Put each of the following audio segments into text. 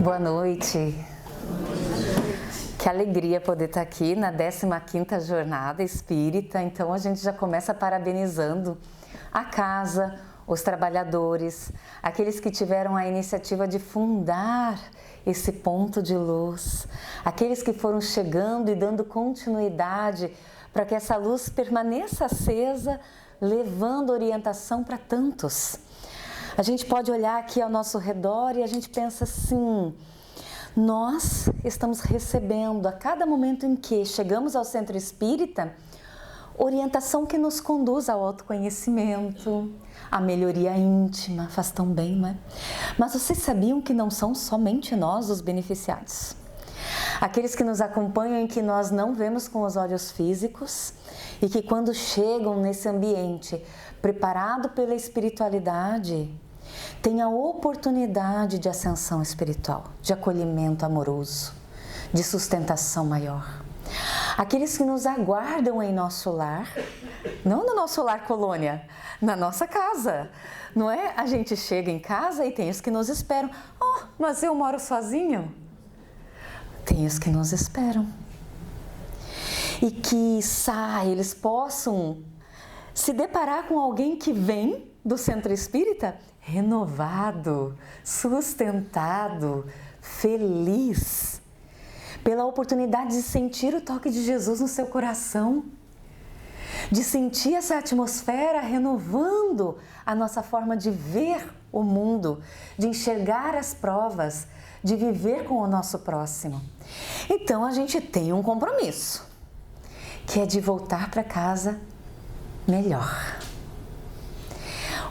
Boa noite. Que alegria poder estar aqui na 15ª Jornada Espírita. Então a gente já começa parabenizando a casa, os trabalhadores, aqueles que tiveram a iniciativa de fundar esse ponto de luz, aqueles que foram chegando e dando continuidade para que essa luz permaneça acesa, levando orientação para tantos. A gente pode olhar aqui ao nosso redor e a gente pensa assim: nós estamos recebendo a cada momento em que chegamos ao centro espírita orientação que nos conduz ao autoconhecimento, à melhoria íntima, faz tão bem, não é? Mas vocês sabiam que não são somente nós os beneficiados? Aqueles que nos acompanham e que nós não vemos com os olhos físicos e que quando chegam nesse ambiente preparado pela espiritualidade, têm a oportunidade de ascensão espiritual, de acolhimento amoroso, de sustentação maior. Aqueles que nos aguardam em nosso lar, não no nosso lar colônia, na nossa casa, não é? A gente chega em casa e tem os que nos esperam. Oh, mas eu moro sozinho? Tem os que nos esperam. E que eles possam se deparar com alguém que vem do centro espírita renovado, sustentado, feliz, pela oportunidade de sentir o toque de Jesus no seu coração, de sentir essa atmosfera renovando a nossa forma de ver o mundo, de enxergar as provas, de viver com o nosso próximo. Então a gente tem um compromisso, que é de voltar para casa melhor.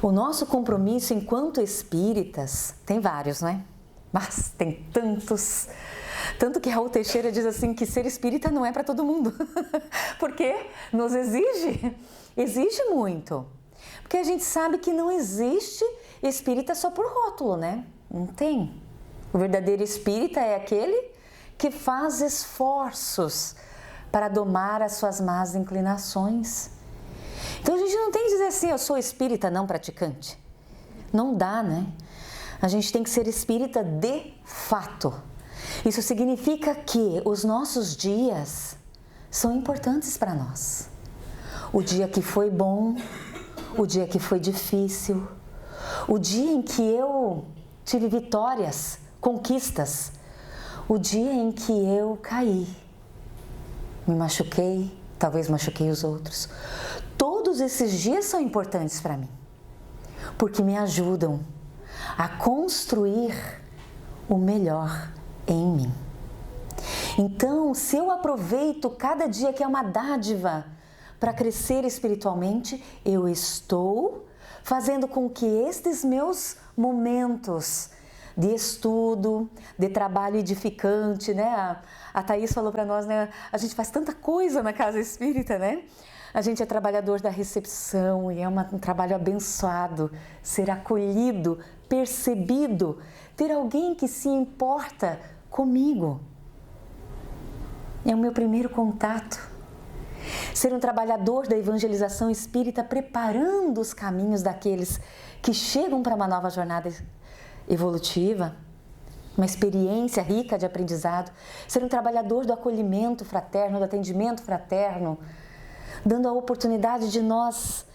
O nosso compromisso enquanto espíritas, tem vários, não é? Mas tem tantos. Tanto que Raul Teixeira diz assim que ser espírita não é para todo mundo. Porque nos exige muito. Porque a gente sabe que não existe espírita só por rótulo, né? Não tem. O verdadeiro espírita é aquele que faz esforços para domar as suas más inclinações. Então a gente não tem que dizer assim, eu sou espírita não praticante. Não dá, né? A gente tem que ser espírita de fato. Isso significa que os nossos dias são importantes para nós. O dia que foi bom, o dia que foi difícil, o dia em que eu tive vitórias, conquistas, o dia em que eu caí, me machuquei, talvez machuquei os outros. Todos esses dias são importantes para mim, porque me ajudam a construir o melhor em mim. Então, se eu aproveito cada dia que é uma dádiva para crescer espiritualmente, eu estou fazendo com que estes meus momentos de estudo, de trabalho edificante, né? A Thaís falou para nós, né? A gente faz tanta coisa na casa espírita, né? A gente é trabalhador da recepção e é um trabalho abençoado, ser acolhido, percebido, ter alguém que se importa comigo. É o meu primeiro contato. Ser um trabalhador da evangelização espírita, preparando os caminhos daqueles que chegam para uma nova jornada evolutiva, uma experiência rica de aprendizado. Ser um trabalhador do acolhimento fraterno, do atendimento fraterno, dando a oportunidade de nós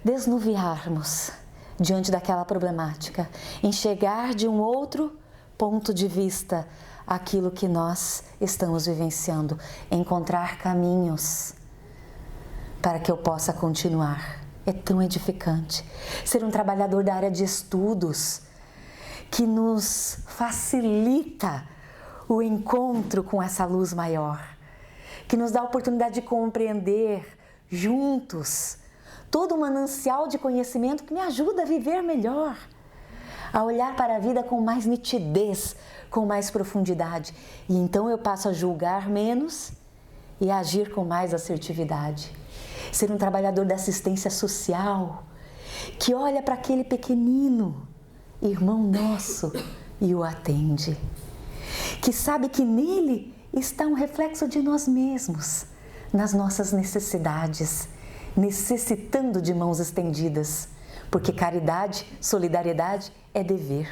desnuviarmos diante daquela problemática, enxergar de um outro ponto de vista aquilo que nós estamos vivenciando, encontrar caminhos para que eu possa continuar. É tão edificante. Ser um trabalhador da área de estudos, que nos facilita o encontro com essa luz maior, que nos dá a oportunidade de compreender juntos todo um manancial de conhecimento que me ajuda a viver melhor, a olhar para a vida com mais nitidez, com mais profundidade. E então eu passo a julgar menos e a agir com mais assertividade. Ser um trabalhador da assistência social, que olha para aquele pequenino irmão nosso e o atende, que sabe que nele está um reflexo de nós mesmos, nas nossas necessidades, necessitando de mãos estendidas, porque caridade, solidariedade é dever.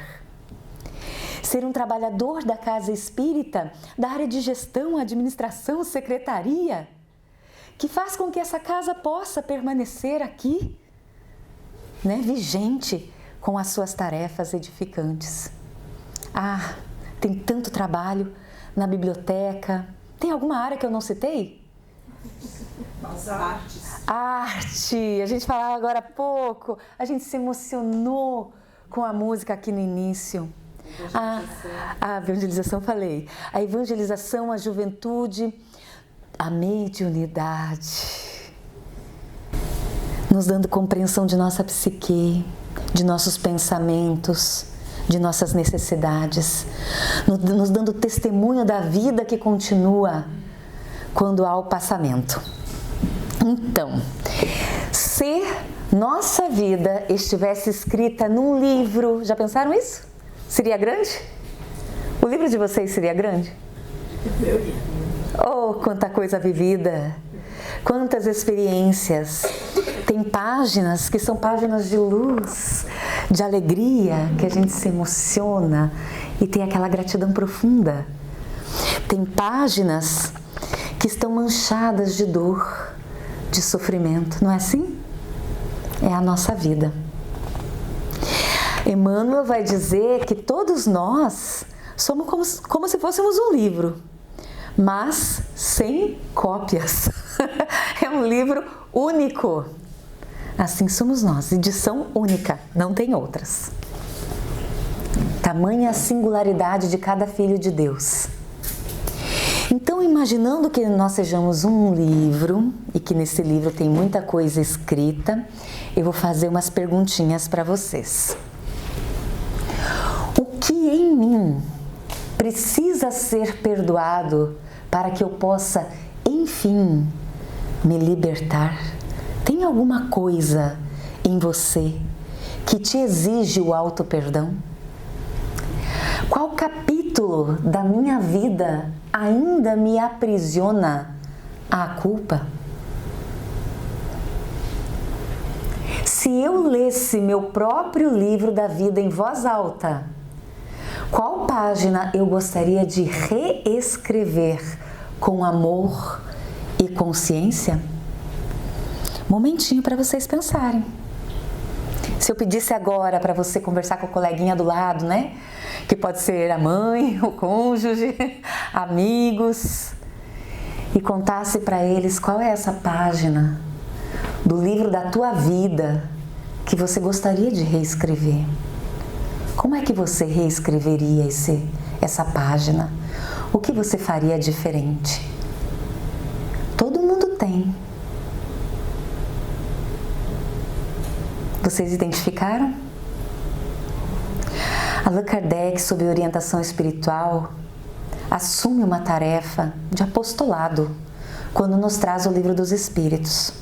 ser um trabalhador da casa espírita, da área de gestão, administração, secretaria, que faz com que essa casa possa permanecer aqui, né, vigente com as suas tarefas edificantes. Ah, tem tanto trabalho na biblioteca. Tem alguma área que eu não citei? As artes. Arte! A gente falava agora há pouco, a gente se emocionou com a música aqui no início. A evangelização falei. A evangelização, a juventude, a mediunidade, nos dando compreensão de nossa psique, de nossos pensamentos, de nossas necessidades, nos dando testemunho da vida que continua quando há o passamento. Então, se nossa vida estivesse escrita num livro, já pensaram isso? Seria grande? O livro de vocês seria grande? Oh, quanta coisa vivida, quantas experiências. Tem páginas que são páginas de luz, de alegria, que a gente se emociona e tem aquela gratidão profunda. Tem páginas que estão manchadas de dor, de sofrimento, não é assim? É a nossa vida. Emmanuel vai dizer que todos nós somos como se fôssemos um livro, mas sem cópias. É um livro único. Assim somos nós, edição única, não tem outras. Tamanha a singularidade de cada filho de Deus. Então, imaginando que nós sejamos um livro e que nesse livro tem muita coisa escrita, eu vou fazer umas perguntinhas para vocês. O que em mim precisa ser perdoado para que eu possa, enfim, me libertar? Tem alguma coisa em você que te exige o auto-perdão? Qual capítulo da minha vida ainda me aprisiona à culpa? Se eu lesse meu próprio livro da vida em voz alta, qual página eu gostaria de reescrever com amor e consciência? Momentinho para vocês pensarem. Se eu pedisse agora para você conversar com a coleguinha do lado, né? Que pode ser a mãe, o cônjuge, amigos, e contasse para eles qual é essa página do livro da tua vida que você gostaria de reescrever. Como é que você reescreveria essa página? O que você faria diferente? Todo mundo tem. Vocês identificaram? Allan Kardec, sob orientação espiritual, assume uma tarefa de apostolado quando nos traz o Livro dos Espíritos.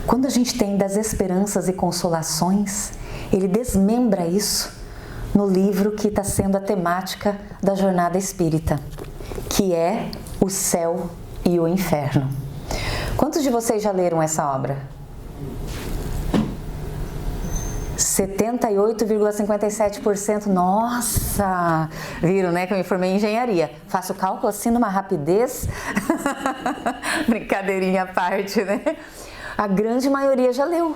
Quando a gente tem das esperanças e consolações, ele desmembra isso no livro que está sendo a temática da jornada espírita, que é o céu e o inferno. Quantos de vocês já leram essa obra? 78,57%. Nossa! Viram, né? Que eu me formei em engenharia. Faço cálculo assim numa rapidez. Brincadeirinha à parte, né? A grande maioria já leu.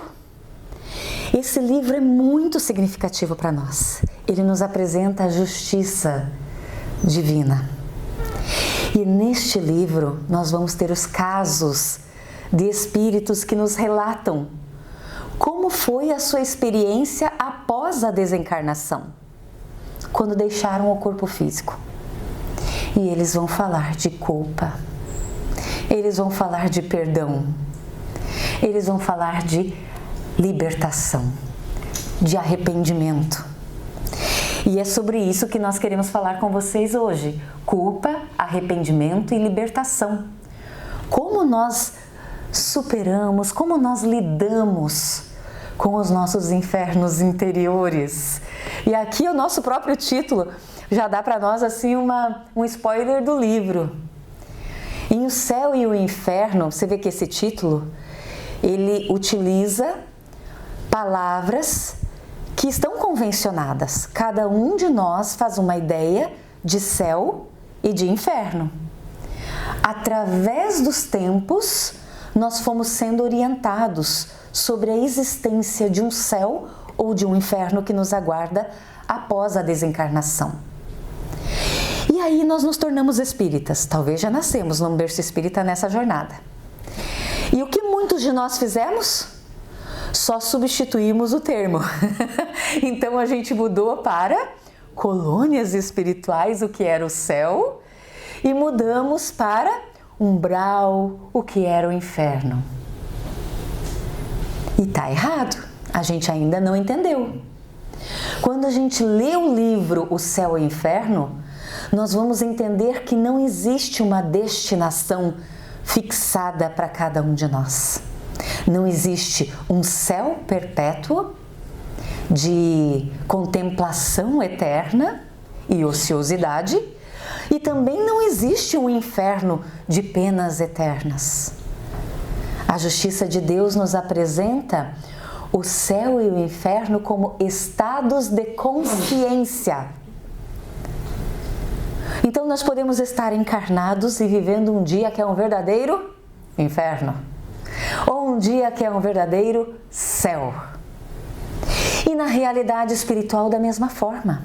Esse livro é muito significativo para nós. Ele nos apresenta a justiça divina. E neste livro nós vamos ter os casos de espíritos que nos relatam como foi a sua experiência após a desencarnação, quando deixaram o corpo físico. E eles vão falar de culpa, eles vão falar de perdão, eles vão falar de libertação, de arrependimento. E é sobre isso que nós queremos falar com vocês hoje. Culpa, arrependimento e libertação. Como nós superamos, como nós lidamos com os nossos infernos interiores. E aqui o nosso próprio título já dá para nós assim um spoiler do livro. Em O Céu e o Inferno, você vê que esse título, ele utiliza palavras que estão convencionadas. Cada um de nós faz uma ideia de céu e de inferno. Através dos tempos, nós fomos sendo orientados sobre a existência de um céu ou de um inferno que nos aguarda após a desencarnação. E aí nós nos tornamos espíritas. Talvez já nascemos num berço espírita nessa jornada. E o que muitos de nós fizemos? Só substituímos o termo. Então a gente mudou para colônias espirituais, o que era o céu, e mudamos para umbral, o que era o inferno. E tá errado, a gente ainda não entendeu. Quando a gente lê o livro O Céu e o Inferno, nós vamos entender que não existe uma destinação fixada para cada um de nós. Não existe um céu perpétuo de contemplação eterna e ociosidade, e também não existe um inferno de penas eternas. A justiça de Deus nos apresenta o céu e o inferno como estados de consciência. Então nós podemos estar encarnados e vivendo um dia que é um verdadeiro inferno, ou um dia que é um verdadeiro céu. E na realidade espiritual da mesma forma.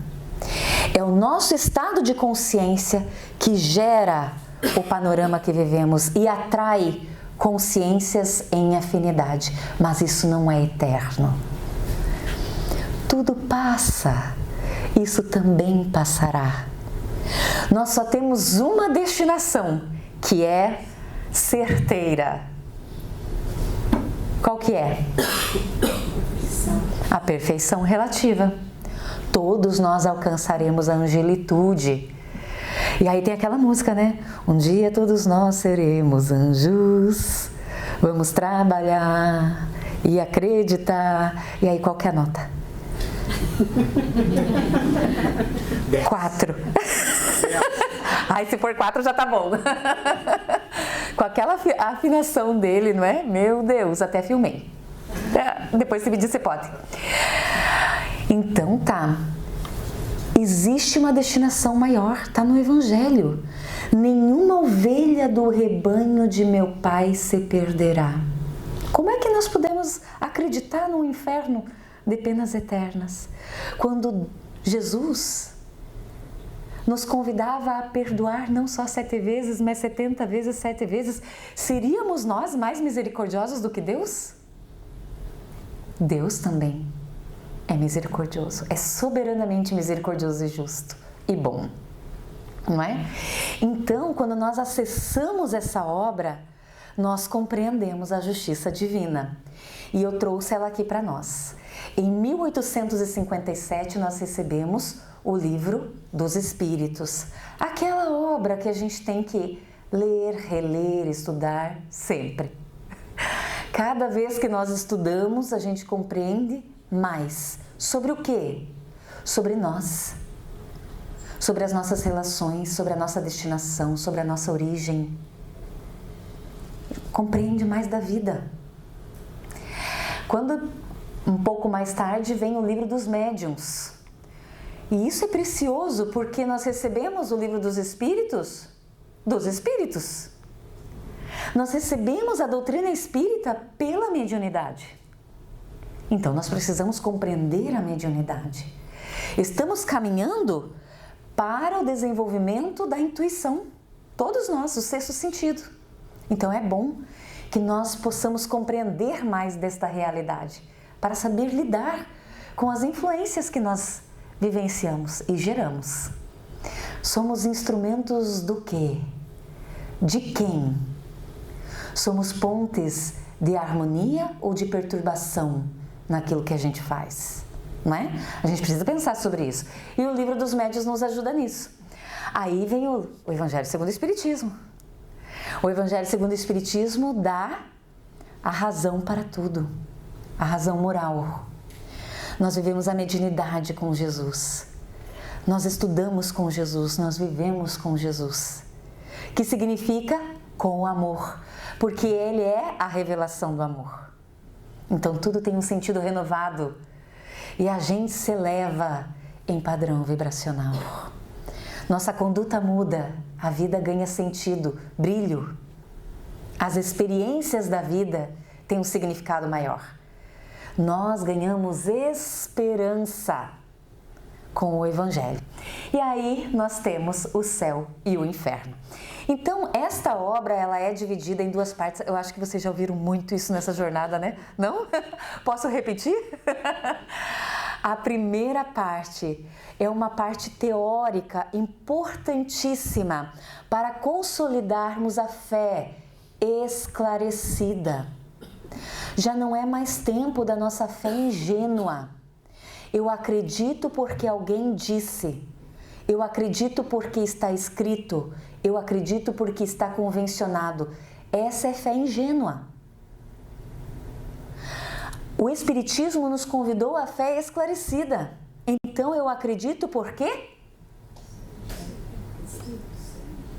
É o nosso estado de consciência que gera o panorama que vivemos e atrai consciências em afinidade, mas isso não é eterno. Tudo passa, isso também passará. Nós só temos uma destinação, que é certeira. Qual que é? A perfeição relativa. Todos nós alcançaremos a angelitude. E aí tem aquela música, né? Um dia todos nós seremos anjos, vamos trabalhar e acreditar. E aí qual que é a nota? 4. Aí se for 4 já tá bom. Com aquela afinação dele, não é? Meu Deus, até filmei. Depois se me diz se pode. Então tá. Existe uma destinação maior, está no Evangelho. Nenhuma ovelha do rebanho de meu Pai se perderá. Como é que nós podemos acreditar num inferno de penas eternas? Quando Jesus nos convidava a perdoar não só 7 vezes, mas 70 vezes, 7 vezes, seríamos nós mais misericordiosos do que Deus? Deus também é misericordioso, é soberanamente misericordioso e justo e bom, não é? Então, quando nós acessamos essa obra, nós compreendemos a justiça divina. E eu trouxe ela aqui para nós. Em 1857, nós recebemos o Livro dos Espíritos, aquela obra que a gente tem que ler, reler, estudar sempre. Cada vez que nós estudamos, a gente compreende mais. Sobre o quê? Sobre nós, sobre as nossas relações, sobre a nossa destinação, sobre a nossa origem. Compreende mais da vida. Quando, um pouco mais tarde, vem o Livro dos Médiuns. E isso é precioso porque nós recebemos o Livro dos Espíritos dos Espíritos. Nós recebemos a doutrina espírita pela mediunidade. Então, nós precisamos compreender a mediunidade. Estamos caminhando para o desenvolvimento da intuição. Todos nós, o sexto sentido. Então, é bom que nós possamos compreender mais desta realidade, para saber lidar com as influências que nós vivenciamos e geramos. Somos instrumentos do quê? De quem? Somos pontes de harmonia ou de perturbação naquilo que a gente faz, não é? A gente precisa pensar sobre isso. E o Livro dos Médiuns nos ajuda nisso. Aí vem o Evangelho segundo o Espiritismo. O Evangelho segundo o Espiritismo dá a razão para tudo, a razão moral. Nós vivemos a mediunidade com Jesus. Nós estudamos com Jesus, nós vivemos com Jesus. Que significa com o amor, porque Ele é a revelação do amor. Então tudo tem um sentido renovado, e a gente se eleva em padrão vibracional. Nossa conduta muda, a vida ganha sentido, brilho. As experiências da vida têm um significado maior. Nós ganhamos esperança com o Evangelho. E aí nós temos o céu e o inferno. Então, esta obra, ela é dividida em duas partes. Eu acho que vocês já ouviram muito isso nessa jornada, né? Não? Posso repetir? A primeira parte é uma parte teórica importantíssima para consolidarmos a fé esclarecida. Já não é mais tempo da nossa fé ingênua. Eu acredito porque alguém disse. Eu acredito porque está escrito. Eu acredito porque está convencionado. Essa é fé ingênua. O Espiritismo nos convidou à fé esclarecida. Então eu acredito por quê?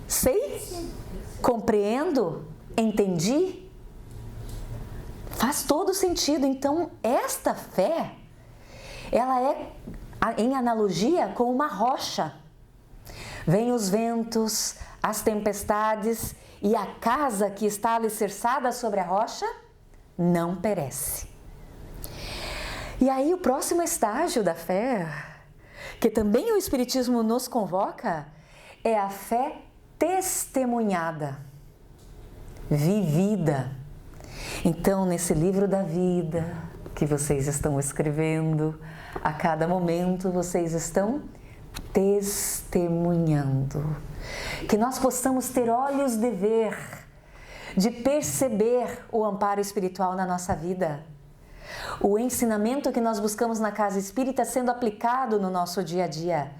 Sei? Compreendo? Entendi? Faz todo sentido. Então esta fé, ela é em analogia com uma rocha. Vêm os ventos, as tempestades e a casa que está alicerçada sobre a rocha não perece. E aí o próximo estágio da fé, que também o Espiritismo nos convoca, é a fé testemunhada, vivida. Então, nesse livro da vida que vocês estão escrevendo, a cada momento vocês estão testemunhando. Que nós possamos ter olhos de ver, de perceber o amparo espiritual na nossa vida. O ensinamento que nós buscamos na casa espírita sendo aplicado no nosso dia a dia,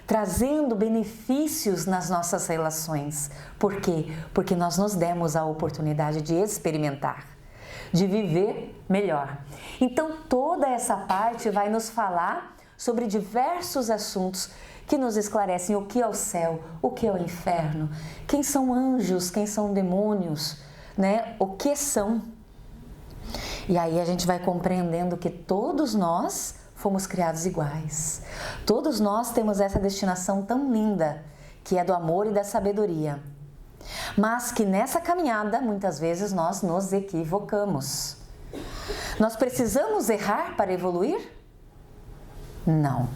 trazendo benefícios nas nossas relações. Por quê? Porque nós nos demos a oportunidade de experimentar, de viver melhor. Então, toda essa parte vai nos falar sobre diversos assuntos que nos esclarecem o que é o céu, o que é o inferno, quem são anjos, quem são demônios, né? O que são. E aí a gente vai compreendendo que todos nós fomos criados iguais. Todos nós temos essa destinação tão linda, que é do amor e da sabedoria. Mas que nessa caminhada, muitas vezes, nós nos equivocamos. Nós precisamos errar para evoluir? Não.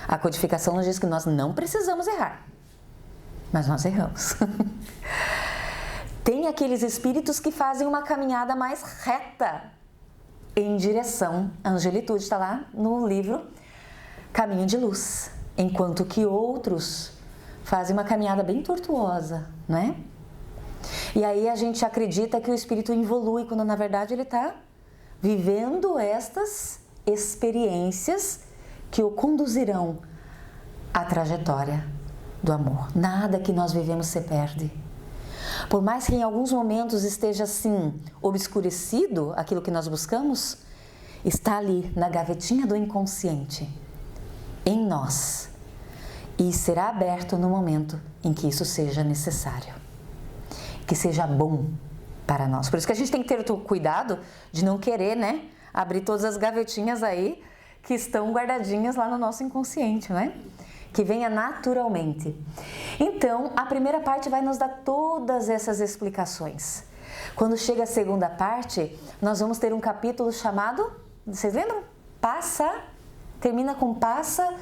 A codificação nos diz que nós não precisamos errar, mas nós erramos. Tem aqueles espíritos que fazem uma caminhada mais reta em direção à angelitude, está lá no livro Caminho de Luz, enquanto que outros fazem uma caminhada bem tortuosa, não é? E aí a gente acredita que o espírito evolui, quando na verdade ele está vivendo estas experiências que o conduzirão à trajetória do amor. Nada que nós vivemos se perde. Por mais que em alguns momentos esteja assim obscurecido aquilo que nós buscamos, está ali na gavetinha do inconsciente, em nós, e será aberto no momento em que isso seja necessário, que seja bom para nós. Por isso que a gente tem que ter o cuidado de não querer, né, abrir todas as gavetinhas aí que estão guardadinhas lá no nosso inconsciente, né? Que venha naturalmente. Então, a primeira parte vai nos dar todas essas explicações. Quando chega a segunda parte, nós vamos ter um capítulo chamado, vocês lembram? Passa, termina com passa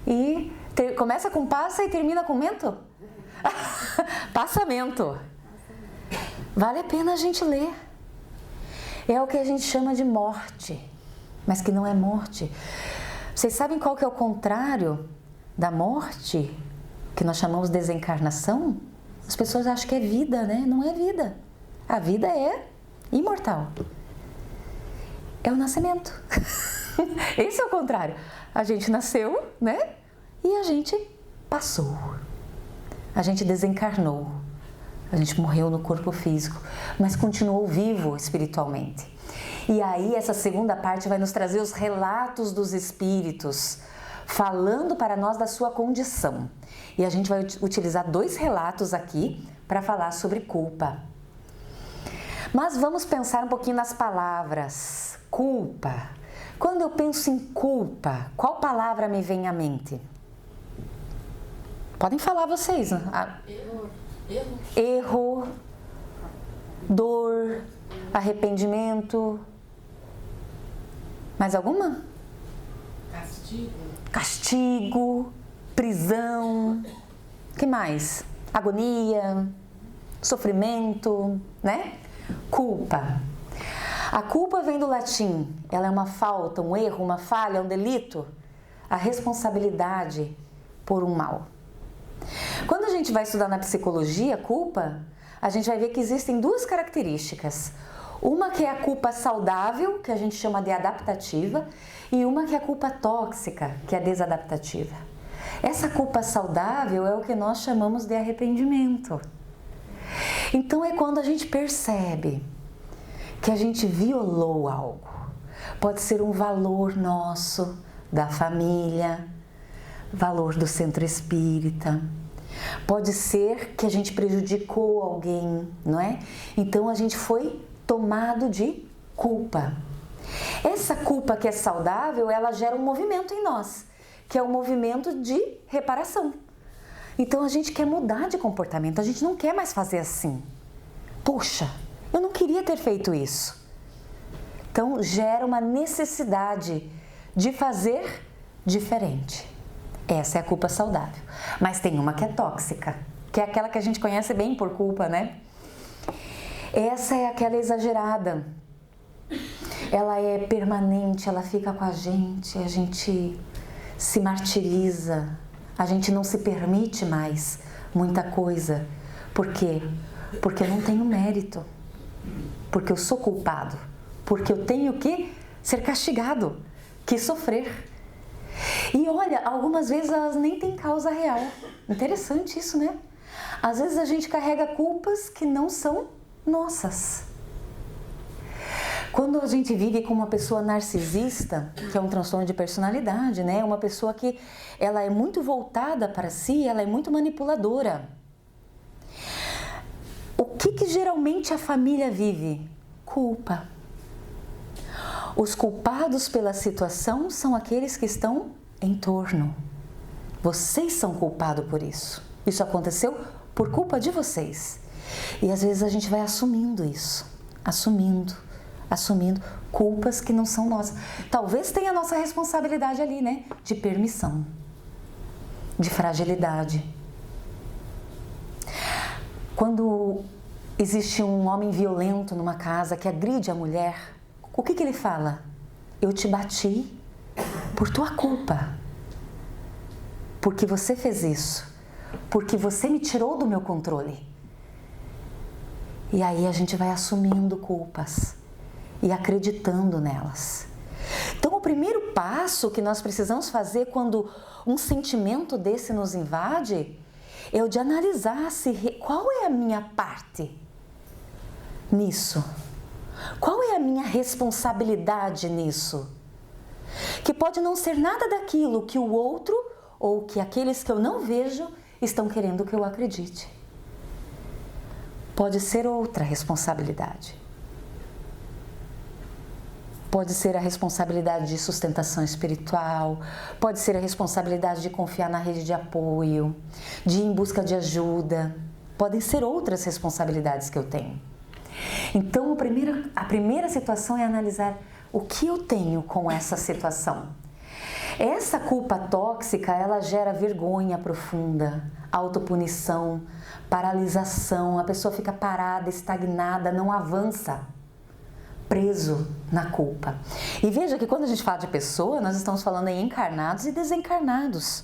e começa com passa e termina com mento? Passamento. Vale a pena a gente ler. É o que a gente chama de morte, mas que não é morte. Vocês sabem qual que é o contrário da morte, que nós chamamos de desencarnação? As pessoas acham que é vida, né? Não é vida. A vida é imortal. É o nascimento. Esse é o contrário. A gente nasceu, né? E a gente passou. A gente desencarnou. A gente morreu no corpo físico, mas continuou vivo espiritualmente. E aí essa segunda parte vai nos trazer os relatos dos espíritos, falando para nós da sua condição. E a gente vai utilizar 2 relatos aqui para falar sobre culpa. Mas vamos pensar um pouquinho nas palavras. Culpa. Quando eu penso em culpa, qual palavra me vem à mente? Podem falar vocês. Erro, dor, arrependimento. Mais alguma? Castigo, prisão. O que mais? Agonia, sofrimento, né? Culpa. A culpa vem do latim. Ela é uma falta, um erro, uma falha, um delito. A responsabilidade por um mal. Quando a gente vai estudar na psicologia culpa, a gente vai ver que existem duas características. Uma que é a culpa saudável, que a gente chama de adaptativa, e uma que é a culpa tóxica, que é desadaptativa. Essa culpa saudável é o que nós chamamos de arrependimento. Então é quando a gente percebe que a gente violou algo. Pode ser um valor nosso, da família, valor do centro espírita. Pode ser que a gente prejudicou alguém, não é? Então a gente foi tomado de culpa. Essa culpa que é saudável, ela gera um movimento em nós, que é um movimento de reparação. Então a gente quer mudar de comportamento, a gente não quer mais fazer assim. Poxa, eu não queria ter feito isso. Então gera uma necessidade de fazer diferente. Essa é a culpa saudável. Mas tem uma que é tóxica, que é aquela que a gente conhece bem por culpa, né? Essa é aquela exagerada. Ela é permanente, ela fica com a gente se martiriza, a gente não se permite mais muita coisa. Por quê? Porque eu não tenho mérito, porque eu sou culpado, porque eu tenho que ser castigado, que sofrer. E olha, algumas vezes elas nem têm causa real. Interessante isso, né? Às vezes a gente carrega culpas que não são nossas. Quando a gente vive com uma pessoa narcisista, que é um transtorno de personalidade, né? Uma pessoa que ela é muito voltada para si, ela é muito manipuladora. O que geralmente a família vive? Culpa. Os culpados pela situação são aqueles que estão em torno. Vocês são culpados por isso. Isso aconteceu por culpa de vocês. E às vezes a gente vai assumindo isso, assumindo culpas que não são nossas. Talvez tenha a nossa responsabilidade ali, né? De permissão, de fragilidade. Quando existe um homem violento numa casa que agride a mulher, o que ele fala? Eu te bati por tua culpa. Porque você fez isso. Porque você me tirou do meu controle. E aí a gente vai assumindo culpas e acreditando nelas. Então o primeiro passo que nós precisamos fazer quando um sentimento desse nos invade é o de analisar qual é a minha parte nisso. Qual é a minha responsabilidade nisso? Que pode não ser nada daquilo que o outro ou que aqueles que eu não vejo estão querendo que eu acredite. Pode ser outra responsabilidade. Pode ser a responsabilidade de sustentação espiritual, pode ser a responsabilidade de confiar na rede de apoio, de ir em busca de ajuda. Podem ser outras responsabilidades que eu tenho. Então, a primeira situação é analisar o que eu tenho com essa situação. Essa culpa tóxica, ela gera vergonha profunda, autopunição, paralisação, a pessoa fica parada, estagnada, não avança, preso na culpa. E veja que quando a gente fala de pessoa, nós estamos falando em encarnados e desencarnados.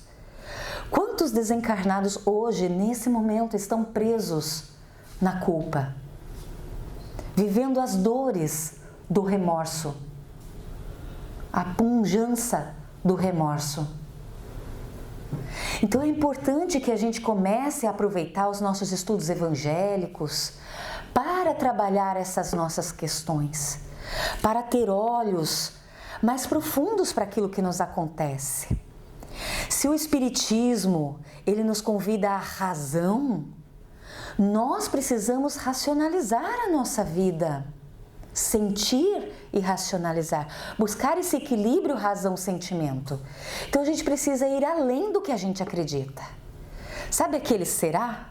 Quantos desencarnados hoje, nesse momento, estão presos na culpa? Vivendo as dores do remorso, a pujança do remorso. Então é importante que a gente comece a aproveitar os nossos estudos evangélicos para trabalhar essas nossas questões, para ter olhos mais profundos para aquilo que nos acontece. Se o Espiritismo, ele nos convida à razão, Nós precisamos racionalizar a nossa vida, sentir e racionalizar, buscar esse equilíbrio razão-sentimento. Então a gente precisa ir além do que a gente acredita. Sabe aquele será?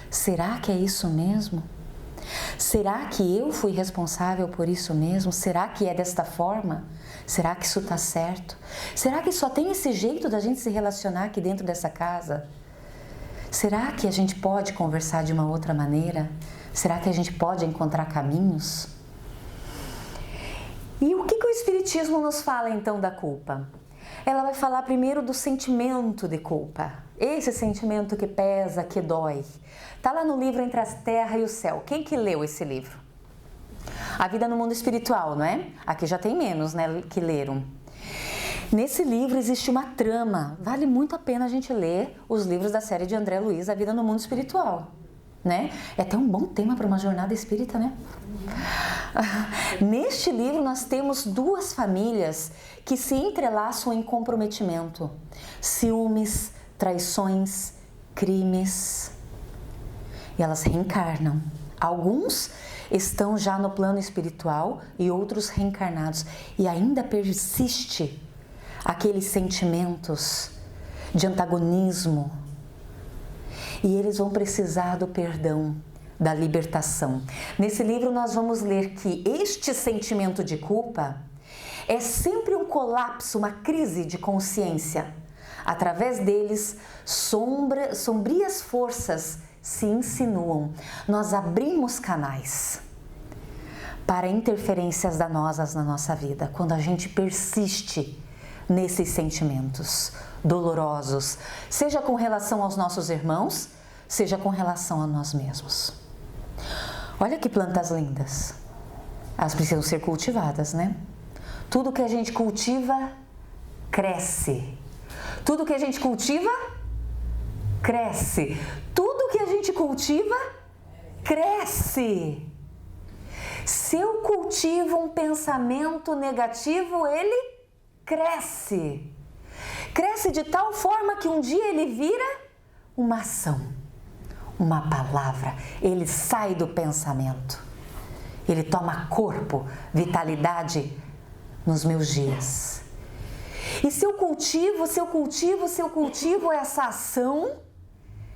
Será que é isso mesmo? Será que eu fui responsável por isso mesmo? Será que é desta forma? Será que isso está certo? Será que só tem esse jeito da gente se relacionar aqui dentro dessa casa? Será que a gente pode conversar de uma outra maneira? Será que a gente pode encontrar caminhos? E o que o Espiritismo nos fala então da culpa? Ela vai falar primeiro do sentimento de culpa. Esse sentimento que pesa, que dói. Está lá no livro Entre a Terra e o Céu. Quem que leu esse livro? A Vida no Mundo Espiritual, não é? Aqui já tem menos, né, que leram. Nesse livro existe uma trama. Vale muito a pena a gente ler os livros da série de André Luiz, A Vida no Mundo Espiritual, né? É até um bom tema para uma jornada espírita, né? Neste livro nós temos duas famílias que se entrelaçam em comprometimento. Ciúmes, traições, crimes. E elas reencarnam. Alguns estão já no plano espiritual e outros reencarnados. E ainda persiste aqueles sentimentos de antagonismo. E eles vão precisar do perdão, da libertação. Nesse livro nós vamos ler que este sentimento de culpa é sempre um colapso, uma crise de consciência. Através deles, sombrias forças se insinuam. Nós abrimos canais para interferências danosas na nossa vida, quando a gente persiste nesses sentimentos dolorosos, seja com relação aos nossos irmãos, seja com relação a nós mesmos. Olha que plantas lindas. Elas precisam ser cultivadas, né? Tudo que a gente cultiva, cresce. Tudo que a gente cultiva, cresce. Tudo que a gente cultiva, cresce. Se eu cultivo um pensamento negativo, ele cresce. Cresce de tal forma que um dia ele vira uma ação, uma palavra. Ele sai do pensamento. Ele toma corpo, vitalidade nos meus dias. E se eu cultivo essa ação,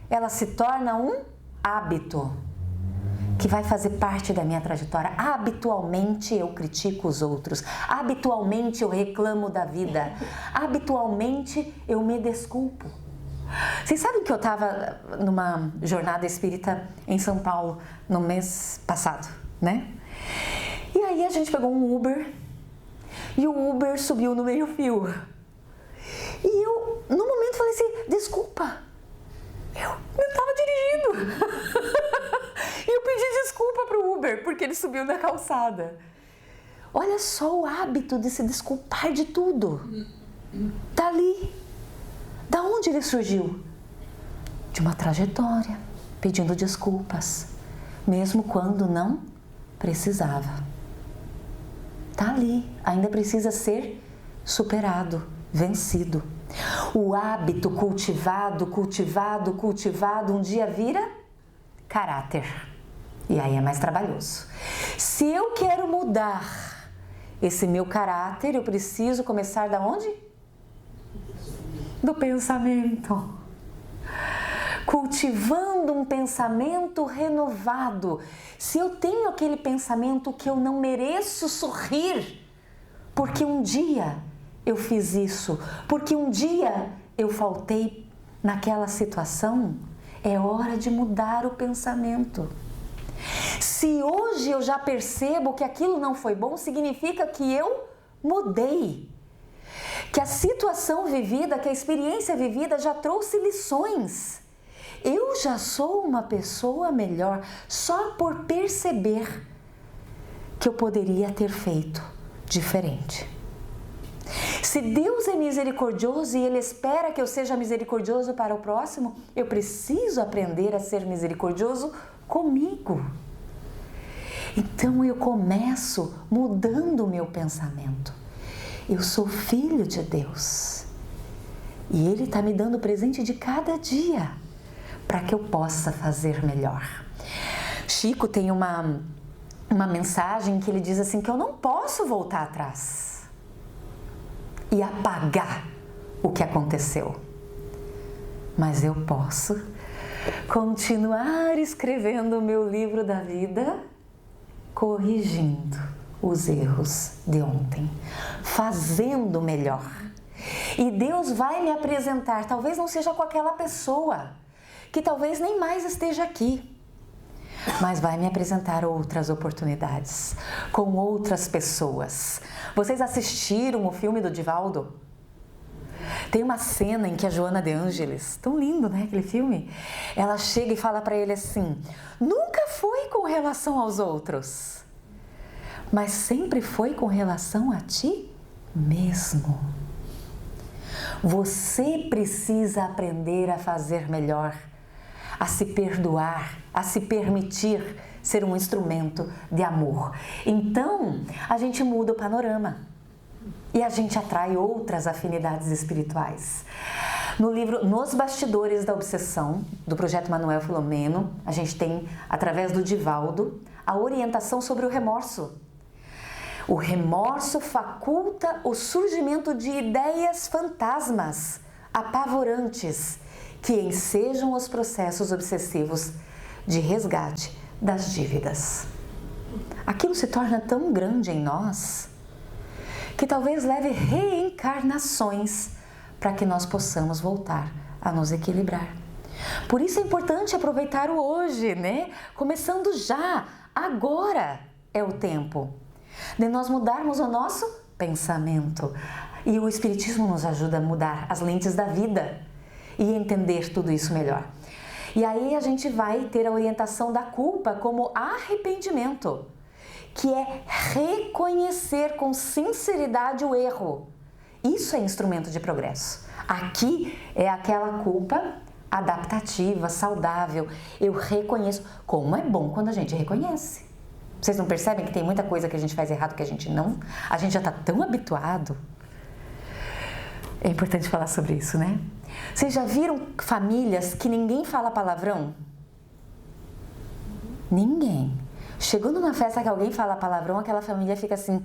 ela se torna um hábito que vai fazer parte da minha trajetória. Habitualmente eu critico os outros, habitualmente eu reclamo da vida, habitualmente eu me desculpo. Vocês sabem que eu estava numa jornada espírita em São Paulo no mês passado, né? E aí a gente pegou um Uber e o Uber subiu no meio-fio. E eu, no momento, falei assim, desculpa, eu não estava dirigindo. E eu pedi desculpa pro Uber, porque ele subiu na calçada. Olha só o hábito de se desculpar de tudo. Tá ali. Da onde ele surgiu? De uma trajetória, pedindo desculpas, mesmo quando não precisava. Tá ali, ainda precisa ser superado, vencido. O hábito cultivado, um dia vira caráter. E aí é mais trabalhoso. Se eu quero mudar esse meu caráter, eu preciso começar da onde? Do pensamento. Cultivando um pensamento renovado. Se eu tenho aquele pensamento que eu não mereço sorrir, porque um dia eu fiz isso, porque um dia eu faltei naquela situação, é hora de mudar o pensamento. Se hoje eu já percebo que aquilo não foi bom, significa que eu mudei. Que a situação vivida, que a experiência vivida já trouxe lições. Eu já sou uma pessoa melhor só por perceber que eu poderia ter feito diferente. Se Deus é misericordioso e Ele espera que eu seja misericordioso para o próximo, eu preciso aprender a ser misericordioso comigo. Então eu começo mudando o meu pensamento. Eu sou filho de Deus e Ele está me dando o presente de cada dia para que eu possa fazer melhor. Chico tem uma mensagem que ele diz assim, que eu não posso voltar atrás e apagar o que aconteceu, mas eu posso continuar escrevendo o meu livro da vida, corrigindo os erros de ontem, fazendo melhor. E Deus vai me apresentar, talvez não seja com aquela pessoa, que talvez nem mais esteja aqui, mas vai me apresentar outras oportunidades, com outras pessoas. Vocês assistiram o filme do Divaldo? Tem uma cena em que a Joana de Ângeles, tão lindo, né, aquele filme? Ela chega e fala para ele assim, nunca foi com relação aos outros, mas sempre foi com relação a ti mesmo. Você precisa aprender a fazer melhor, a se perdoar, a se permitir ser um instrumento de amor. Então, a gente muda o panorama e a gente atrai outras afinidades espirituais. No livro Nos Bastidores da Obsessão, do Projeto Manuel Filomeno, a gente tem, através do Divaldo, a orientação sobre o remorso. O remorso faculta o surgimento de ideias fantasmas, apavorantes, que ensejam os processos obsessivos de resgate das dívidas. Aquilo se torna tão grande em nós que talvez leve reencarnações para que nós possamos voltar a nos equilibrar. Por isso é importante aproveitar o hoje, né? Começando já, agora é o tempo de nós mudarmos o nosso pensamento. E o Espiritismo nos ajuda a mudar as lentes da vida e entender tudo isso melhor. E aí a gente vai ter a orientação da culpa como arrependimento, que é reconhecer com sinceridade o erro. Isso é instrumento de progresso. Aqui é aquela culpa adaptativa, saudável. Eu reconheço. Como é bom quando a gente reconhece. Vocês não percebem que tem muita coisa que a gente faz errado que a gente não? A gente já está tão habituado. É importante falar sobre isso, né? Vocês já viram famílias que ninguém fala palavrão? Ninguém. Chegou numa festa que alguém fala palavrão, aquela família fica assim.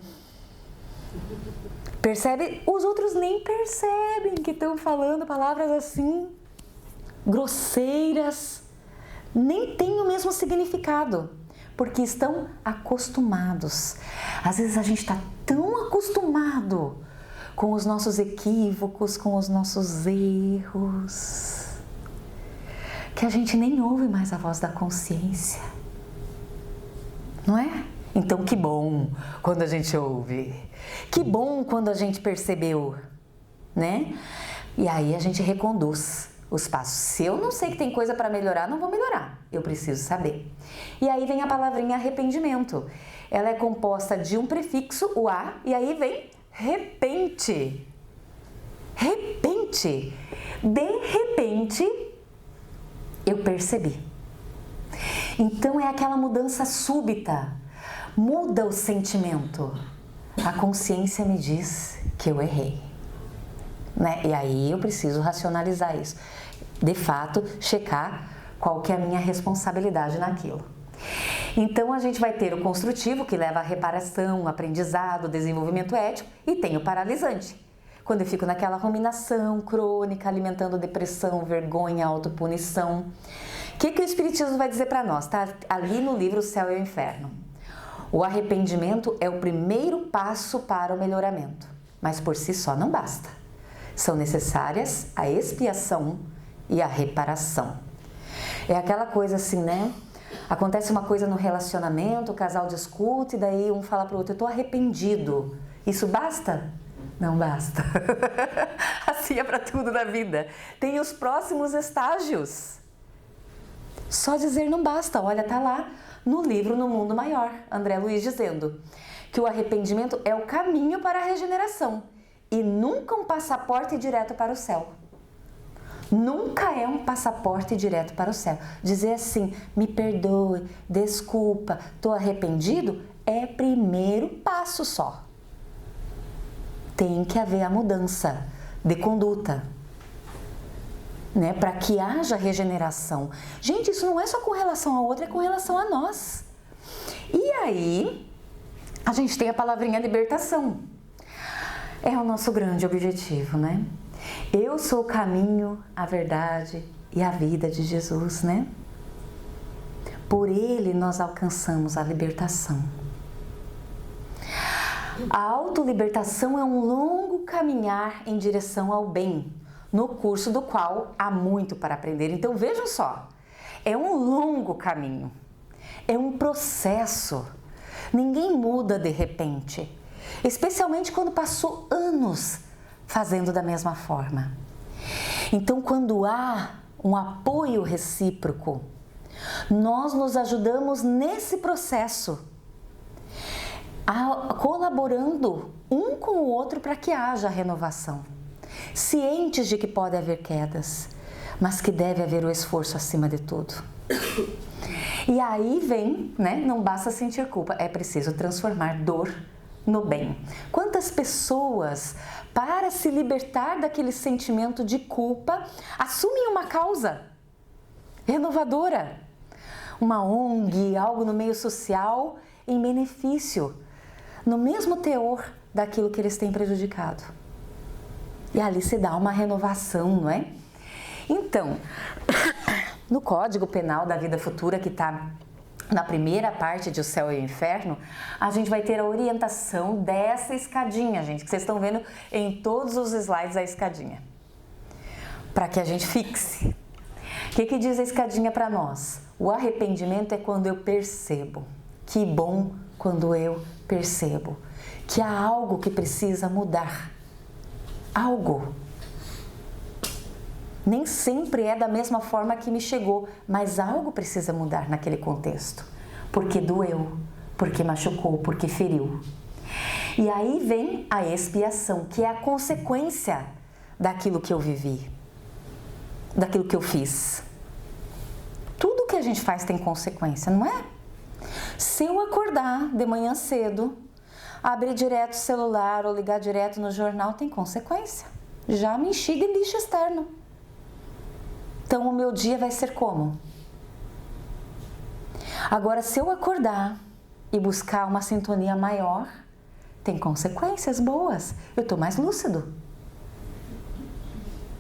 Percebe? Os outros nem percebem que estão falando palavras assim, grosseiras. Nem tem o mesmo significado, porque estão acostumados. Às vezes a gente está tão acostumado com os nossos equívocos, com os nossos erros, que a gente nem ouve mais a voz da consciência. Não é? Então que bom quando a gente ouve. Que bom quando a gente percebeu, né? E aí a gente reconduz os passos. Se eu não sei que tem coisa para melhorar, não vou melhorar. Eu preciso saber. E aí vem a palavrinha arrependimento. Ela é composta de um prefixo, o a, e aí vem repente. Repente. De repente, eu percebi. Então é aquela mudança súbita. Muda o sentimento. A consciência me diz que eu errei. Né? E aí eu preciso racionalizar isso. De fato, checar qual que é a minha responsabilidade naquilo. Então a gente vai ter o construtivo, que leva à reparação, aprendizado, desenvolvimento ético, e tem o paralisante, quando eu fico naquela ruminação crônica, alimentando depressão, vergonha, autopunição. O que o Espiritismo vai dizer para nós? Está ali no livro O Céu e o Inferno. O arrependimento é o primeiro passo para o melhoramento, mas por si só não basta. São necessárias a expiação e a reparação. É aquela coisa assim, né? Acontece uma coisa no relacionamento, o casal discute, e daí um fala para o outro, eu estou arrependido. Isso basta? Não basta. Assim é para tudo na vida. Tem os próximos estágios. Só dizer não basta. Olha, tá lá no livro No Mundo Maior, André Luiz dizendo que o arrependimento é o caminho para a regeneração e nunca um passaporte direto para o céu. Nunca é um passaporte direto para o céu. Dizer assim, me perdoe, desculpa, estou arrependido, é primeiro passo só. Tem que haver a mudança de conduta. né? Para que haja regeneração. Gente, isso não é só com relação ao outro, é com relação a nós. E aí, a gente tem a palavrinha libertação. É o nosso grande objetivo, né? Eu sou o caminho, a verdade e a vida de Jesus, né? Por ele nós alcançamos a libertação. A autolibertação é um longo caminhar em direção ao bem, no curso do qual há muito para aprender. Então vejam só, é um longo caminho, é um processo. Ninguém muda de repente, especialmente quando passou anos fazendo da mesma forma. Então, quando há um apoio recíproco, nós nos ajudamos nesse processo, colaborando um com o outro para que haja renovação, cientes de que pode haver quedas, mas que deve haver o esforço acima de tudo. E aí vem, né? Não basta sentir culpa, é preciso transformar dor no bem. Quantas pessoas, para se libertar daquele sentimento de culpa, assumem uma causa renovadora, uma ONG, algo no meio social em benefício, no mesmo teor daquilo que eles têm prejudicado. E ali se dá uma renovação, não é? Então, no Código Penal da Vida Futura, que está na primeira parte de O Céu e o Inferno, a gente vai ter a orientação dessa escadinha, gente, que vocês estão vendo em todos os slides a escadinha, para que a gente fixe. O que diz a escadinha para nós? O arrependimento é quando eu percebo. Que bom quando eu percebo que há algo que precisa mudar. Algo. Nem sempre é da mesma forma que me chegou, mas algo precisa mudar naquele contexto. Porque doeu, porque machucou, porque feriu. E aí vem a expiação, que é a consequência daquilo que eu vivi, daquilo que eu fiz. Tudo que a gente faz tem consequência, não é? Se eu acordar de manhã cedo, abrir direto o celular ou ligar direto no jornal, tem consequência. Já me enchi de lixo externo. Então o meu dia vai ser como? Agora, se eu acordar e buscar uma sintonia maior, tem consequências boas. Eu estou mais lúcido.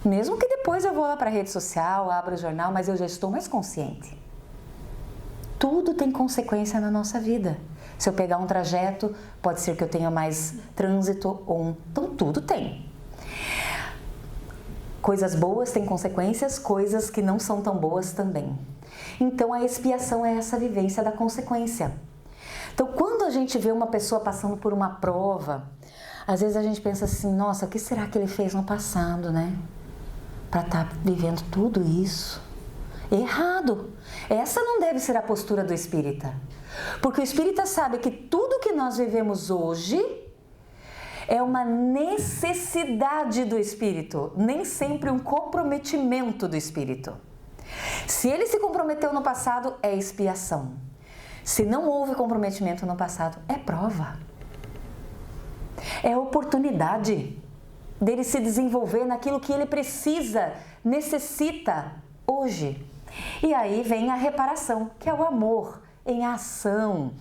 Mesmo que depois eu vou lá para a rede social, abro o jornal, mas eu já estou mais consciente. Tudo tem consequência na nossa vida. Se eu pegar um trajeto, pode ser que eu tenha mais trânsito ou então tudo tem. Coisas boas têm consequências, coisas que não são tão boas também. Então a expiação é essa vivência da consequência. Então quando a gente vê uma pessoa passando por uma prova, às vezes a gente pensa assim, nossa, o que será que ele fez no passado, né? Para estar vivendo tudo isso. Errado. Essa não deve ser a postura do espírita. Porque o espírita sabe que tudo que nós vivemos hoje é uma necessidade do espírito, nem sempre um comprometimento do espírito. Se ele se comprometeu no passado, é expiação. Se não houve comprometimento no passado, é prova. É oportunidade dele se desenvolver naquilo que ele precisa, necessita hoje. E aí vem a reparação, que é o amor em ação.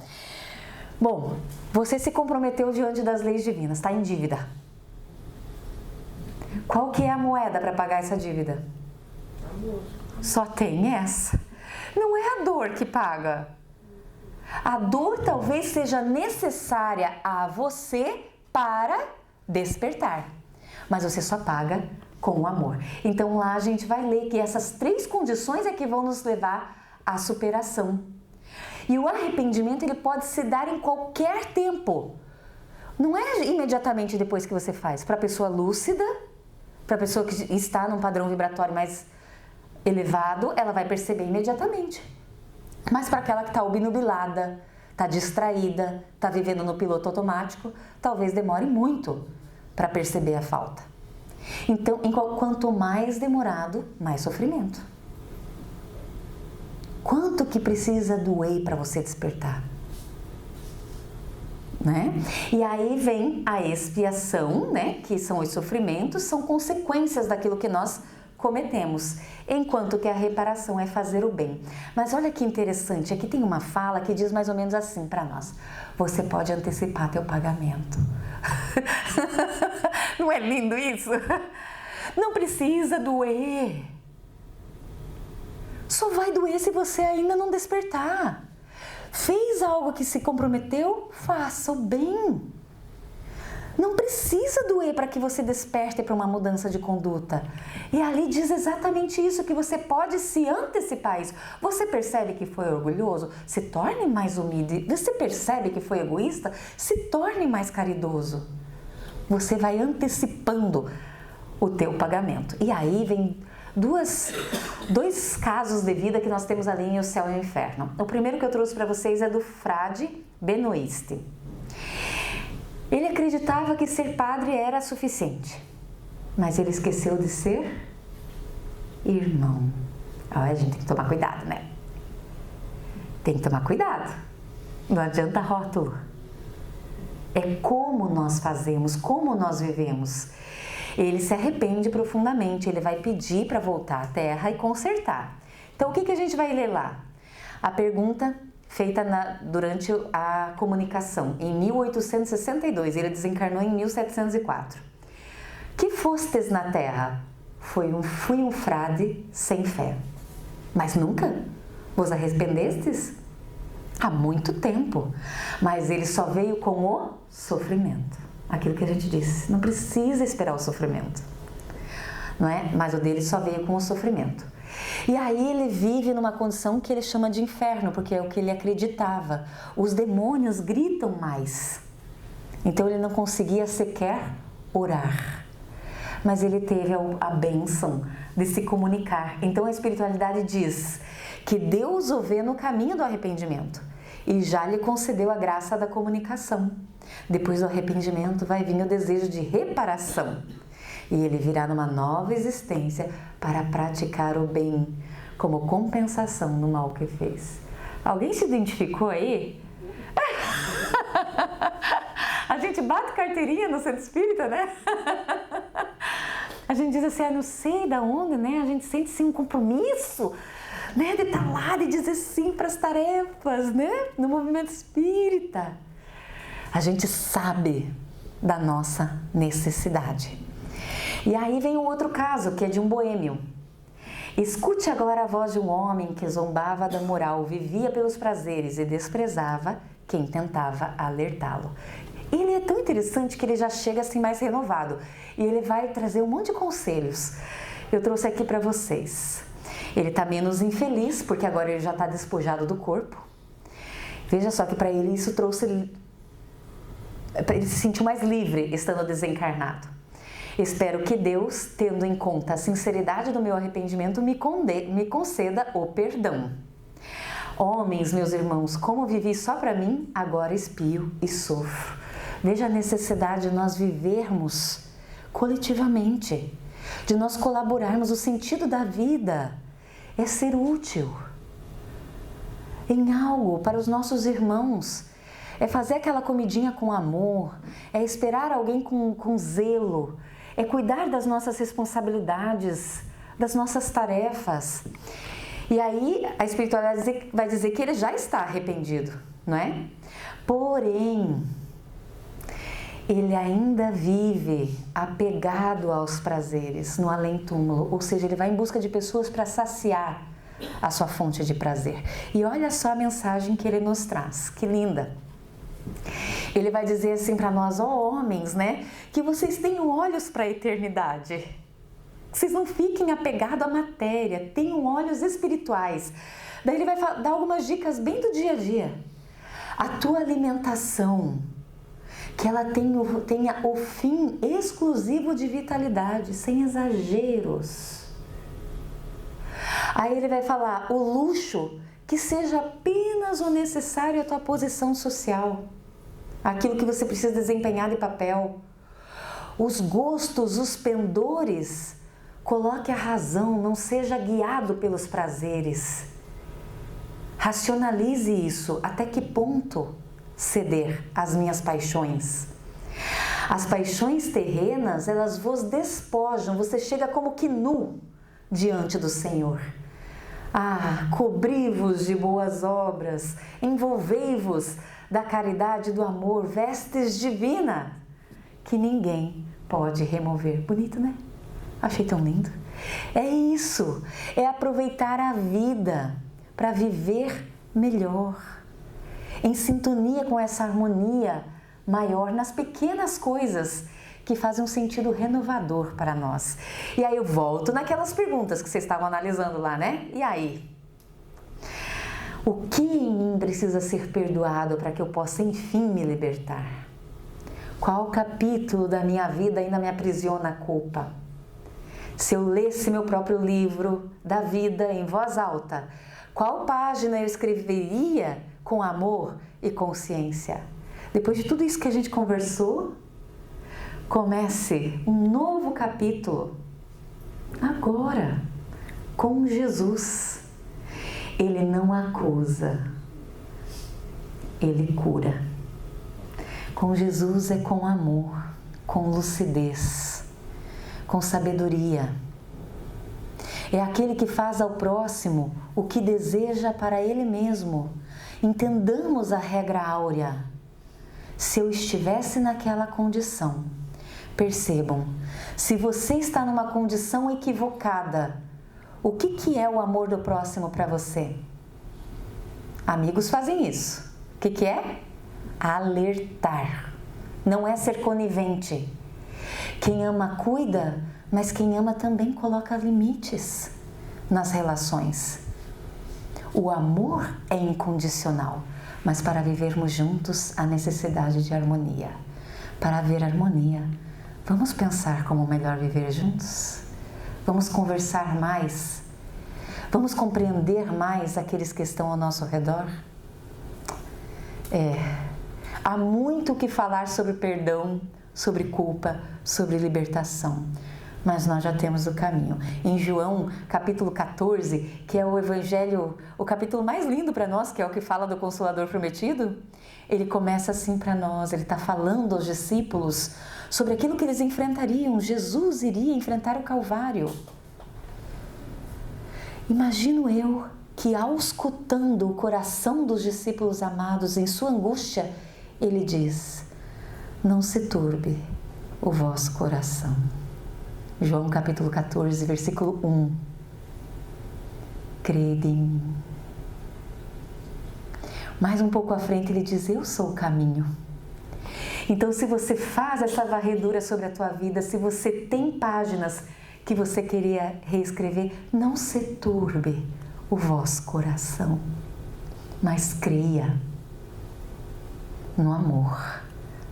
Bom, você se comprometeu diante das leis divinas, está em dívida. Qual que é a moeda para pagar essa dívida? Amor. Só tem essa. Não é a dor que paga. A dor talvez seja necessária a você para despertar, mas você só paga com o amor. Então lá a gente vai ler que essas 3 condições é que vão nos levar à superação. E o arrependimento ele pode se dar em qualquer tempo. Não é imediatamente depois que você faz. Para a pessoa lúcida, para a pessoa que está num padrão vibratório mais elevado, ela vai perceber imediatamente. Mas para aquela que está obnubilada, está distraída, está vivendo no piloto automático, talvez demore muito para perceber a falta. Então, quanto mais demorado, mais sofrimento. Quanto que precisa doer para você despertar? Né? E aí vem a expiação, né? Que são os sofrimentos, são consequências daquilo que nós cometemos, enquanto que a reparação é fazer o bem. Mas olha que interessante, aqui tem uma fala que diz mais ou menos assim para nós: você pode antecipar teu pagamento. Não é lindo isso? Não precisa doer. Só vai doer se você ainda não despertar. Fez algo que se comprometeu, faça o bem. Não precisa doer para que você desperte para uma mudança de conduta. E ali diz exatamente isso, que você pode se antecipar a isso. Você percebe que foi orgulhoso? Se torne mais humilde. Você percebe que foi egoísta? Se torne mais caridoso. Você vai antecipando o teu pagamento. E aí vem dois casos de vida que nós temos ali em O Céu e o Inferno. O primeiro que eu trouxe para vocês é do frade Benoiste. Ele acreditava que ser padre era suficiente, mas ele esqueceu de ser irmão. A gente tem que tomar cuidado, né? Tem que tomar cuidado. Não adianta rótulo. É como nós fazemos, como nós vivemos. Ele se arrepende profundamente, ele vai pedir para voltar à terra e consertar. Então, o que a gente vai ler lá? A pergunta feita durante a comunicação, em 1862, ele desencarnou em 1704. Que fostes na terra? Fui um frade sem fé. Mas nunca vos arrependestes? Há muito tempo. Mas ele só veio com o sofrimento. Aquilo que a gente disse, não precisa esperar o sofrimento, não é? Mas o dele só veio com o sofrimento. E aí ele vive numa condição que ele chama de inferno, porque é o que ele acreditava. Os demônios gritam mais. Então ele não conseguia sequer orar. Mas ele teve a bênção de se comunicar. Então a espiritualidade diz que Deus o vê no caminho do arrependimento e já lhe concedeu a graça da comunicação. Depois do arrependimento vai vir o desejo de reparação. E ele virá numa nova existência para praticar o bem como compensação do mal que fez. Alguém se identificou aí? A gente bate carteirinha no centro espírita, né? A gente diz assim, não sei da onde, né? A gente sente sim um compromisso, né? De estar lá, de dizer sim para as tarefas, né? No movimento espírita. A gente sabe da nossa necessidade. E aí vem um outro caso, que é de um boêmio. Escute agora a voz de um homem que zombava da moral, vivia pelos prazeres e desprezava quem tentava alertá-lo. Ele é tão interessante que ele já chega assim mais renovado. E ele vai trazer um monte de conselhos. Eu trouxe aqui para vocês. Ele está menos infeliz, porque agora ele já está despojado do corpo. Veja só que para ele isso trouxe... Ele se sentiu mais livre estando desencarnado. Espero que Deus, tendo em conta a sinceridade do meu arrependimento, me conceda o perdão. Homens, meus irmãos, como vivi só para mim, agora espio e sofro. Veja a necessidade de nós vivermos coletivamente, de nós colaborarmos. O sentido da vida é ser útil em algo para os nossos irmãos. É fazer aquela comidinha com amor, é esperar alguém com zelo, é cuidar das nossas responsabilidades, das nossas tarefas. E aí a espiritualidade vai dizer que ele já está arrependido, não é? Porém, ele ainda vive apegado aos prazeres no além-túmulo, ou seja, ele vai em busca de pessoas para saciar a sua fonte de prazer. E olha só a mensagem que ele nos traz, que linda! Ele vai dizer assim para nós, ó homens, né, que vocês tenham olhos para a eternidade. Vocês não fiquem apegados à matéria, tenham olhos espirituais. Daí ele vai dar algumas dicas bem do dia a dia. A tua alimentação, que ela tenha o fim exclusivo de vitalidade, sem exageros. Aí ele vai falar, o luxo, que seja apenas o necessário à tua posição social, aquilo que você precisa desempenhar de papel. Os gostos, os pendores, coloque a razão, não seja guiado pelos prazeres. Racionalize isso, até que ponto ceder às minhas paixões. As paixões terrenas, elas vos despojam, você chega como que nu diante do Senhor. Cobri-vos de boas obras, envolvei-vos da caridade e do amor, vestes divinas, que ninguém pode remover. Bonito, né? Achei tão lindo. É isso, é aproveitar a vida para viver melhor, em sintonia com essa harmonia maior nas pequenas coisas que fazem um sentido renovador para nós. E aí eu volto naquelas perguntas que vocês estavam analisando lá, né? E aí? O que em mim precisa ser perdoado para que eu possa enfim me libertar? Qual capítulo da minha vida ainda me aprisiona a culpa? Se eu lesse meu próprio livro da vida em voz alta, qual página eu escreveria com amor e consciência? Depois de tudo isso que a gente conversou, comece um novo capítulo, agora, com Jesus. Ele não acusa, Ele cura. Com Jesus é com amor, com lucidez, com sabedoria. É aquele que faz ao próximo o que deseja para ele mesmo. Entendamos a regra áurea. Se eu estivesse naquela condição, percebam, se você está numa condição equivocada, o que é o amor do próximo para você? Amigos fazem isso. O que é? Alertar. Não é ser conivente. Quem ama cuida, mas quem ama também coloca limites nas relações. O amor é incondicional, mas para vivermos juntos há necessidade de harmonia. Para haver harmonia, vamos pensar como melhor viver juntos? Vamos conversar mais? Vamos compreender mais aqueles que estão ao nosso redor? Há muito o que falar sobre perdão, sobre culpa, sobre libertação. Mas nós já temos o caminho. Em João, capítulo 14, que é o evangelho, o capítulo mais lindo para nós, que é o que fala do Consolador Prometido, ele começa assim para nós, ele está falando aos discípulos sobre aquilo que eles enfrentariam. Jesus iria enfrentar o Calvário. Imagino eu que, auscultando o coração dos discípulos amados em sua angústia, ele diz: não se turbe o vosso coração. João capítulo 14, versículo 1. Crede em mim. Mais um pouco à frente ele diz: eu sou o caminho. Então, se você faz essa varredura sobre a tua vida, se você tem páginas que você queria reescrever, não se turbe o vosso coração, mas creia no amor,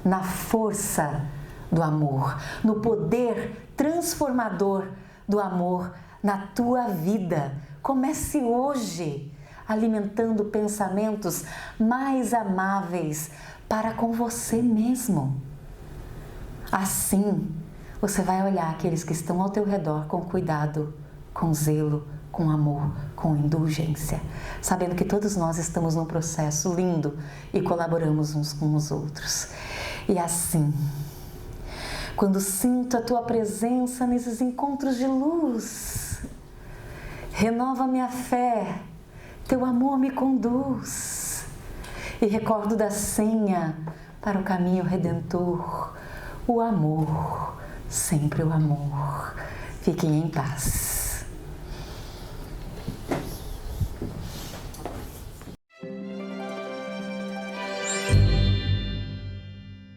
na força do amor, no poder transformador do amor na tua vida. Comece hoje alimentando pensamentos mais amáveis para com você mesmo. Assim, você vai olhar aqueles que estão ao teu redor com cuidado, com zelo, com amor, com indulgência, sabendo que todos nós estamos num processo lindo e colaboramos uns com os outros. E assim, quando sinto a tua presença nesses encontros de luz, renova minha fé, teu amor me conduz. E recordo da senha para o caminho redentor, o amor, sempre o amor. Fiquem em paz.